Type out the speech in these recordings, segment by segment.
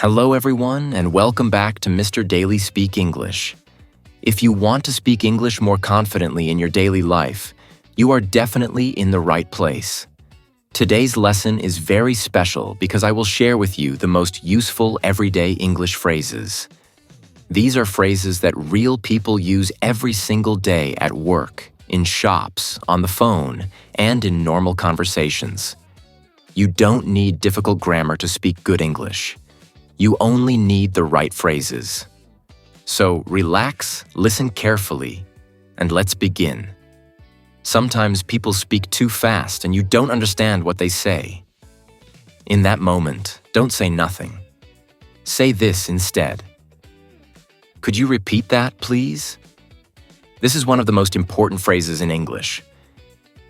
Hello everyone and welcome back to Mr. Daily Speak English. If you want to speak English more confidently in your daily life, you are definitely in the right place. Today's lesson is very special because I will share with you the most useful everyday English phrases. These are phrases that real people use every single day at work, in shops, on the phone, and in normal conversations. You don't need difficult grammar to speak good English. You only need the right phrases. So relax, listen carefully, and let's begin. Sometimes people speak too fast and you don't understand what they say. In that moment, don't say nothing. Say this instead. Could you repeat that, please? This is one of the most important phrases in English.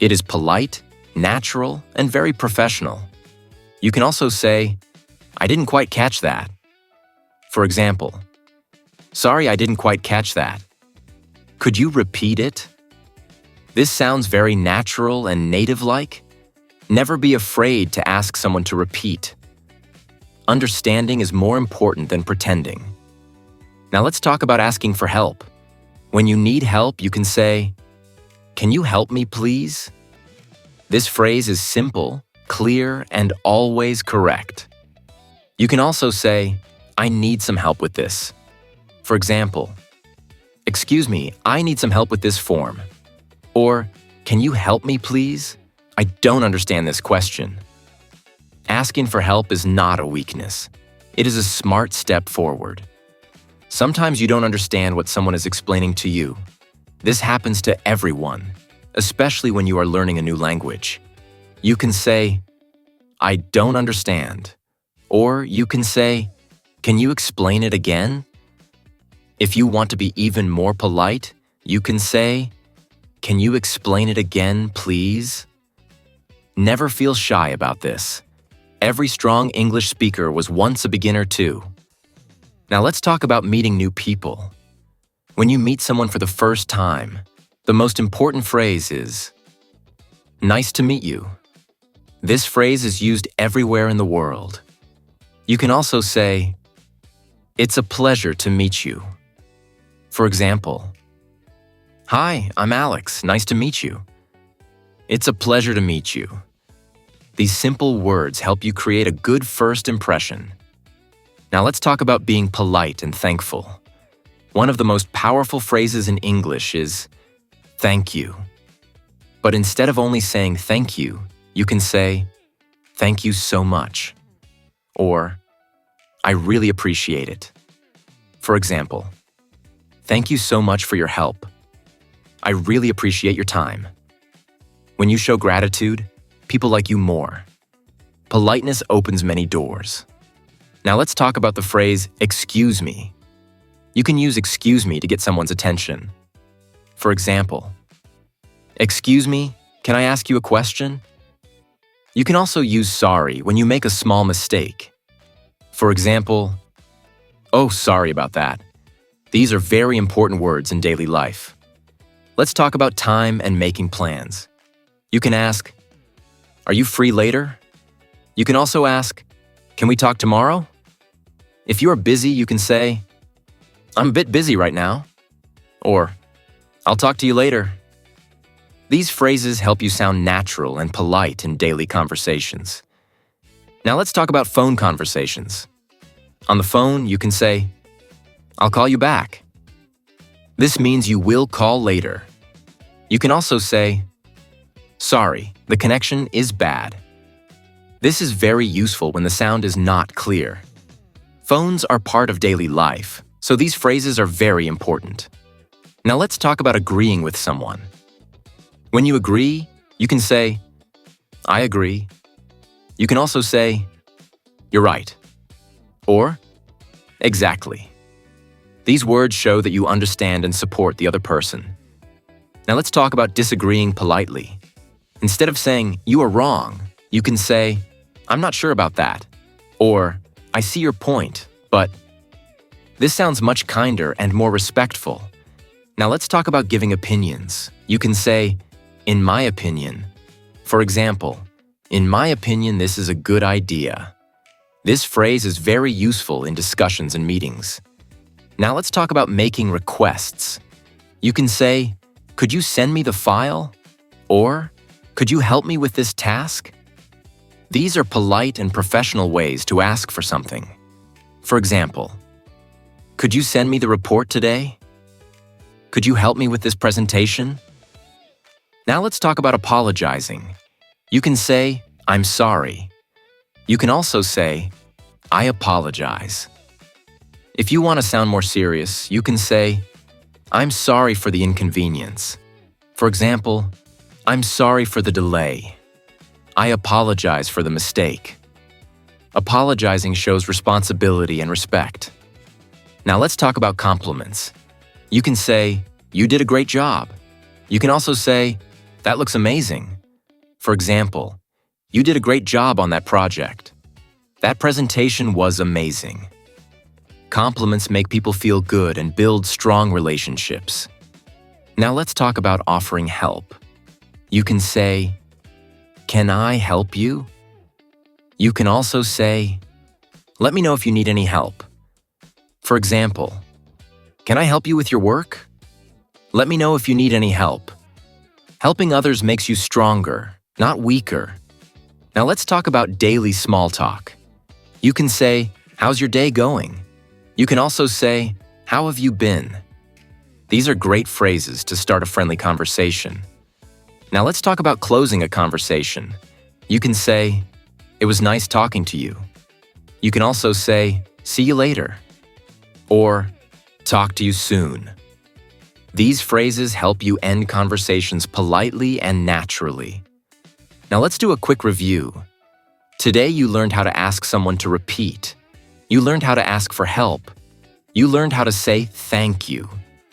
It is polite, natural, and very professional. You can also say, I didn't quite catch that. For example, sorry, I didn't quite catch that. Could you repeat it? This sounds very natural and native-like. Never be afraid to ask someone to repeat. Understanding is more important than pretending. Now let's talk about asking for help. When you need help, you can say, can you help me, please? This phrase is simple, clear, and always correct. You can also say, I need some help with this. For example, excuse me, I need some help with this form. Or, can you help me, please? I don't understand this question. Asking for help is not a weakness. It is a smart step forward. Sometimes you don't understand what someone is explaining to you. This happens to everyone, especially when you are learning a new language. You can say, I don't understand. Or you can say, can you explain it again? If you want to be even more polite, you can say, can you explain it again, please? Never feel shy about this. Every strong English speaker was once a beginner too. Now let's talk about meeting new people. When you meet someone for the first time, the most important phrase is, nice to meet you. This phrase is used everywhere in the world. You can also say, it's a pleasure to meet you. For example, hi, I'm Alex, nice to meet you. It's a pleasure to meet you. These simple words help you create a good first impression. Now let's talk about being polite and thankful. One of the most powerful phrases in English is, thank you. But instead of only saying thank you, you can say, thank you so much. Or, I really appreciate it. For example, thank you so much for your help. I really appreciate your time. When you show gratitude, people like you more. Politeness opens many doors. Now let's talk about the phrase, excuse me. You can use excuse me to get someone's attention. For example, excuse me, can I ask you a question? You can also use sorry when you make a small mistake. For example, oh, sorry about that. These are very important words in daily life. Let's talk about time and making plans. You can ask, are you free later? You can also ask, can we talk tomorrow? If you are busy, you can say, I'm a bit busy right now. Or, I'll talk to you later. These phrases help you sound natural and polite in daily conversations. Now let's talk about phone conversations. On the phone, you can say, I'll call you back. This means you will call later. You can also say, sorry, the connection is bad. This is very useful when the sound is not clear. Phones are part of daily life, so these phrases are very important. Now let's talk about agreeing with someone. When you agree, you can say, I agree. You can also say, you're right. Or, exactly. These words show that you understand and support the other person. Now let's talk about disagreeing politely. Instead of saying, you are wrong, you can say, I'm not sure about that. Or, I see your point, but... This sounds much kinder and more respectful. Now let's talk about giving opinions. You can say, in my opinion. For example, in my opinion, this is a good idea. This phrase is very useful in discussions and meetings. Now let's talk about making requests. You can say, "Could you send me the file?" Or, "Could you help me with this task?" These are polite and professional ways to ask for something. For example, "Could you send me the report today?" "Could you help me with this presentation?" Now let's talk about apologizing. You can say, "I'm sorry." You can also say, "I apologize." If you want to sound more serious, you can say, "I'm sorry for the inconvenience." For example, "I'm sorry for the delay." "I apologize for the mistake." Apologizing shows responsibility and respect. Now let's talk about compliments. You can say, "You did a great job." You can also say, "That looks amazing." For example, "You did a great job on that project." "That presentation was amazing." Compliments make people feel good and build strong relationships. Now let's talk about offering help. You can say, "Can I help you?" You can also say, "Let me know if you need any help." For example, "Can I help you with your work?" "Let me know if you need any help." Helping others makes you stronger, not weaker. Now let's talk about daily small talk. You can say, "How's your day going?" You can also say, "How have you been?" These are great phrases to start a friendly conversation. Now let's talk about closing a conversation. You can say, "It was nice talking to you." You can also say, "See you later," or "Talk to you soon." These phrases help you end conversations politely and naturally. Now let's do a quick review. Today you learned how to ask someone to repeat. You learned how to ask for help. You learned how to say thank you.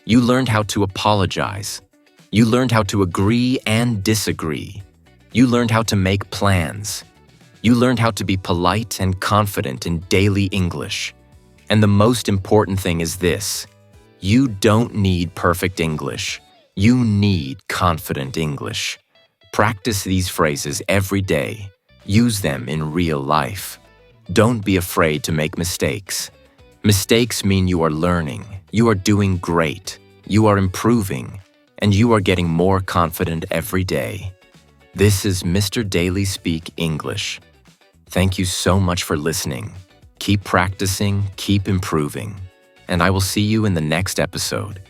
You learned how to apologize. You learned how to agree and disagree. You learned how to make plans. You learned how to be polite and confident in daily English. And the most important thing is this: you don't need perfect English. You need confident English. Practice these phrases every day. Use them in real life. Don't be afraid to make mistakes. Mistakes mean you are learning, you are doing great, you are improving, and you are getting more confident every day. This is Mr. Daily Speak English. Thank you so much for listening. Keep practicing, keep improving, and I will see you in the next episode.